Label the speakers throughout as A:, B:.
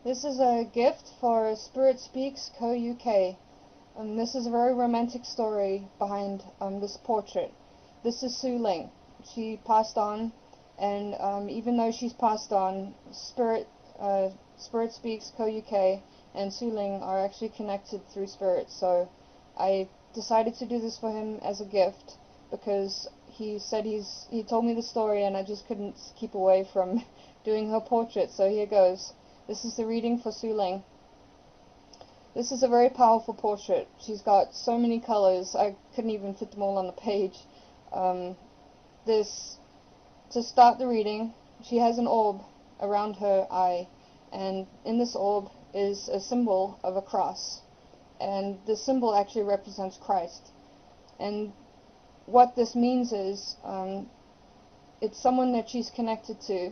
A: This is a gift for Spirit Speaks Co. UK. This is a very romantic story behind this portrait. This is Suling. She passed on, and even though she's passed on, Spirit Speaks Co. UK and Suling are actually connected through spirit. So I decided to do this for him as a gift because he said he told me the story and I just couldn't keep away from doing her portrait. So here goes. This is the reading for Suling. This is a very powerful portrait. She's got so many colors, I couldn't even fit them all on the page. To start the reading, she has an orb around her eye, and in this orb is a symbol of a cross. And the symbol actually represents Christ. And what this means is, it's someone that she's connected to,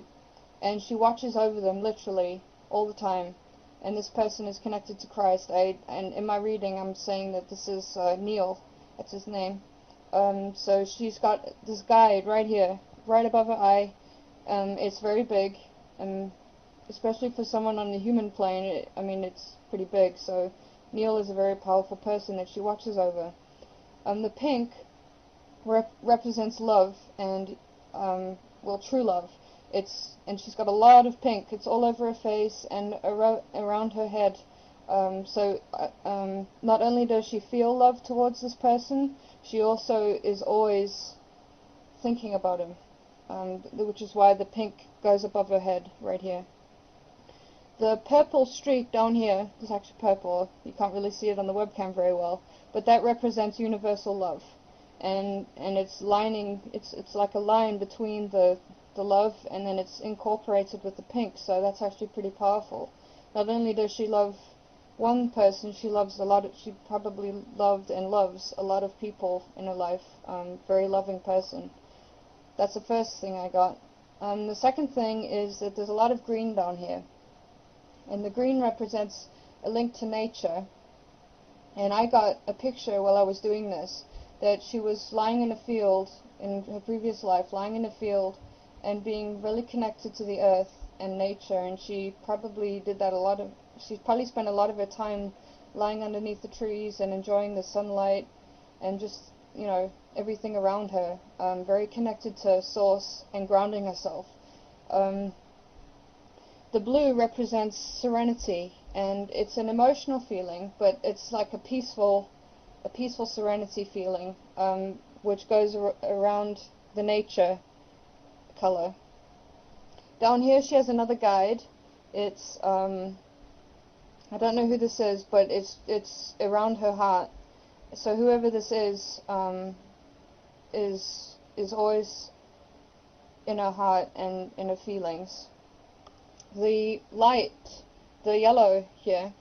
A: and she watches over them literally all the time. And this person is connected to Christ. And in my reading, I'm saying that this is Neil. That's his name. So she's got this guide right here, right above her eye. It's very big, especially for someone on the human plane. It's pretty big. So Neil is a very powerful person that she watches over. The pink represents love and true love. And she's got a lot of pink. It's all over her face and around her head. Not only does she feel love towards this person, she also is always thinking about him, which is why the pink goes above her head right here. The purple streak down here is actually purple. You can't really see it on the webcam very well, but that represents universal love. And it's like a line between the love, and then it's incorporated with the pink, so that's actually pretty powerful. Not only does she love one person, she probably loved and loves a lot of people in her life. Very loving person. That's the first thing I got. The second thing is that there's a lot of green down here, and the green represents a link to nature. And I got a picture while I was doing this, that she was lying in a field, in her previous life, lying in a field and being really connected to the earth and nature, and she probably spent a lot of her time lying underneath the trees and enjoying the sunlight and just, everything around her, very connected to source and grounding herself. The blue represents serenity, and it's an emotional feeling, but it's like a peaceful serenity feeling, which goes around the nature color. Down here she has another guide. It's I don't know who this is, but it's around her heart. So whoever this is always in her heart and in her feelings. The light, the yellow here,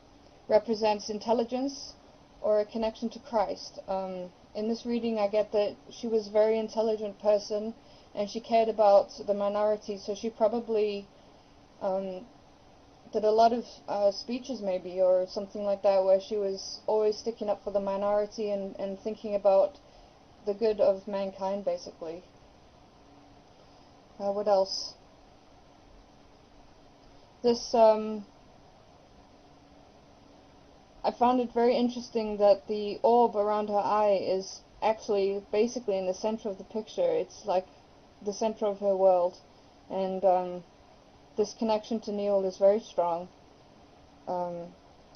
A: represents intelligence or a connection to Christ. In this reading I get that she was a very intelligent person and she cared about the minority, so she probably did a lot of speeches maybe or something like that, where she was always sticking up for the minority and thinking about the good of mankind, basically. What else? This I found it very interesting that the orb around her eye is actually basically in the center of the picture. It's like the center of her world, and this connection to Neil is very strong.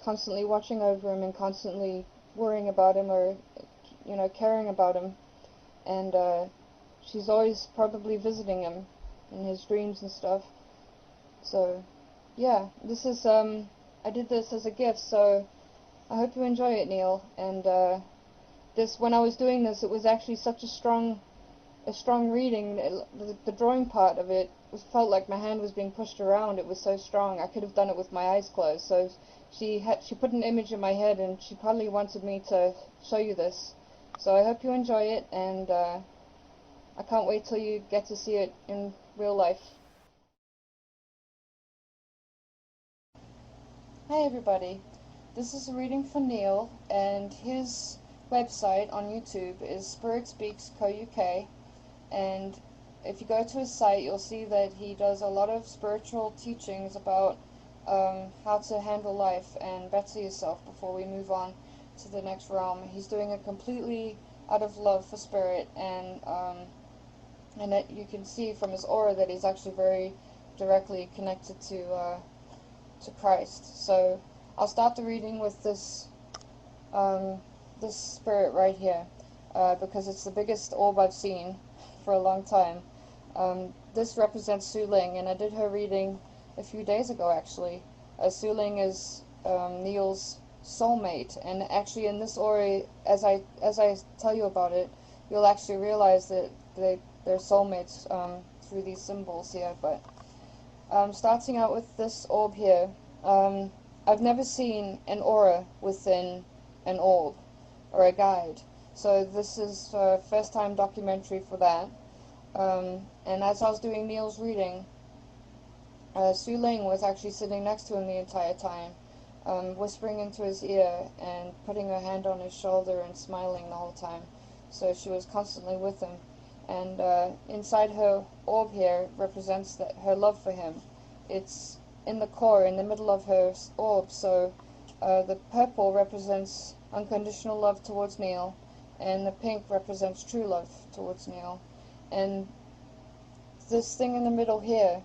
A: Constantly watching over him and constantly worrying about him, or caring about him, and she's always probably visiting him in his dreams and stuff. So yeah, this is I did this as a gift, so I hope you enjoy it, Neil. And when I was doing this, it was actually such a strong reading. The drawing part of it felt like my hand was being pushed around. It was so strong. I could have done it with my eyes closed. So she put an image in my head, and she probably wanted me to show you this. So I hope you enjoy it, and I can't wait till you get to see it in real life. Hi everybody. This is a reading for Neil, and his website on YouTube is Spirit Speaks Co. UK. And if you go to his site, you'll see that he does a lot of spiritual teachings about how to handle life and better yourself before we move on to the next realm. He's doing it completely out of love for spirit, and that you can see from his aura that he's actually very directly connected to Christ. So I'll start the reading with this this spirit right here, because it's the biggest orb I've seen for a long time. This represents Suling, and I did her reading a few days ago actually. Suling is Neil's soulmate, and actually in this aura, as I tell you about it, you'll actually realize that they're soulmates through these symbols here. But starting out with this orb here, I've never seen an aura within an orb or a guide, so this is first time documentary for that. And as I was doing Neil's reading, Suling was actually sitting next to him the entire time, whispering into his ear and putting her hand on his shoulder and smiling the whole time. So she was constantly with him. And inside her orb here represents her love for him. It's in the core, in the middle of her orb. So the purple represents unconditional love towards Neil, and the pink represents true love towards Neil. And this thing in the middle here,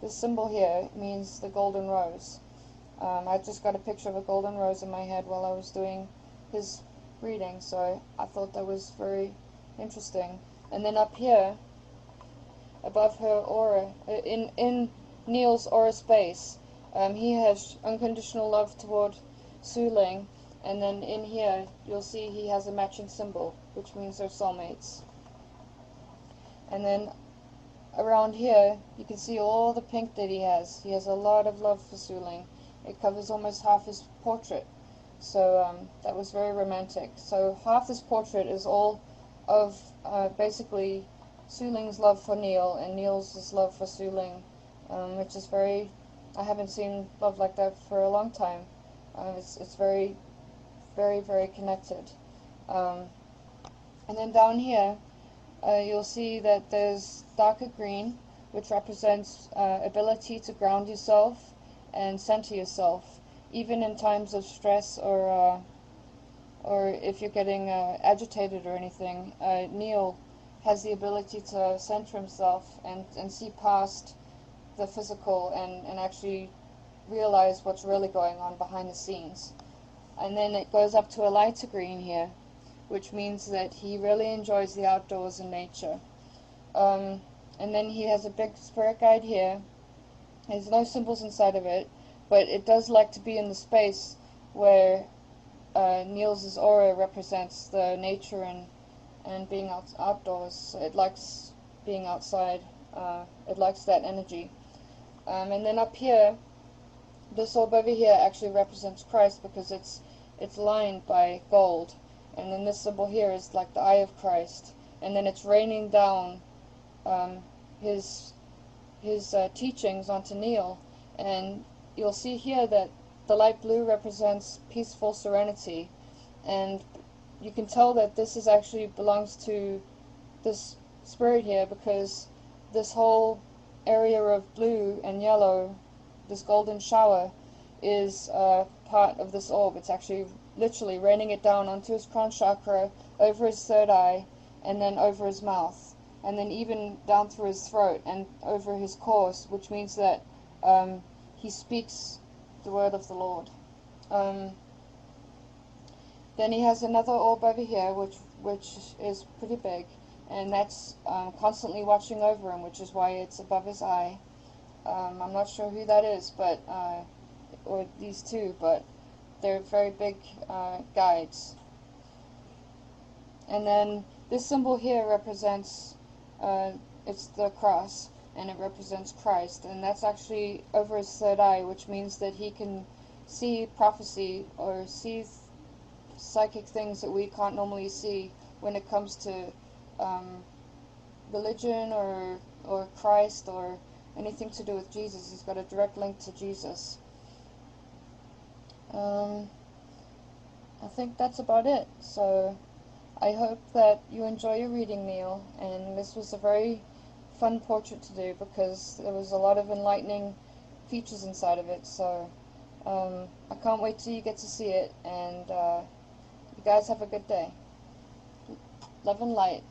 A: this symbol here, means the golden rose. I just got a picture of a golden rose in my head while I was doing his reading, so I thought that was very interesting. And then up here, above her aura, in Neil's aura space, he has unconditional love toward Suling, and then in here, you'll see he has a matching symbol, which means they're soulmates. And then around here, you can see all the pink that he has. He has a lot of love for Suling. It covers almost half his portrait. So that was very romantic. So half this portrait is all of basically Suling's love for Neil and Neil's love for Suling, which is very, I haven't seen love like that for a long time. It's very, very, very connected. And then down here, you'll see that there's darker green, which represents ability to ground yourself and center yourself, even in times of stress or if you're getting agitated or anything. Neil has the ability to center himself and see past the physical and actually realize what's really going on behind the scenes. And then it goes up to a lighter green here, which means that he really enjoys the outdoors and nature. And then he has a big spirit guide here. There's no symbols inside of it, but it does like to be in the space where Neil's aura represents the nature and being outdoors. It likes being outside. It likes that energy. And then up here, this orb over here actually represents Christ, because it's lined by gold. And then this symbol here is like the eye of Christ. And then it's raining down his teachings onto Neil. And you'll see here that the light blue represents peaceful serenity. And you can tell that this is actually belongs to this spirit here, because this whole area of blue and yellow, this golden shower, is part of this orb. It's actually literally raining it down onto his crown chakra, over his third eye, and then over his mouth, and then even down through his throat and over his core, which means that he speaks the word of the Lord. Then he has another orb over here, which is pretty big, and that's constantly watching over him, which is why it's above his eye. I'm not sure who that is, but or these two, but they're very big guides. And then this symbol here represents, it's the cross, and it represents Christ, and that's actually over his third eye, which means that he can see prophecy or see psychic things that we can't normally see when it comes to religion or Christ or anything to do with Jesus. He's got a direct link to Jesus. I think that's about it. So I hope that you enjoy your reading, Neil, and this was a very fun portrait to do, because there was a lot of enlightening features inside of it. So I can't wait till you get to see it, and you guys have a good day. Love and light.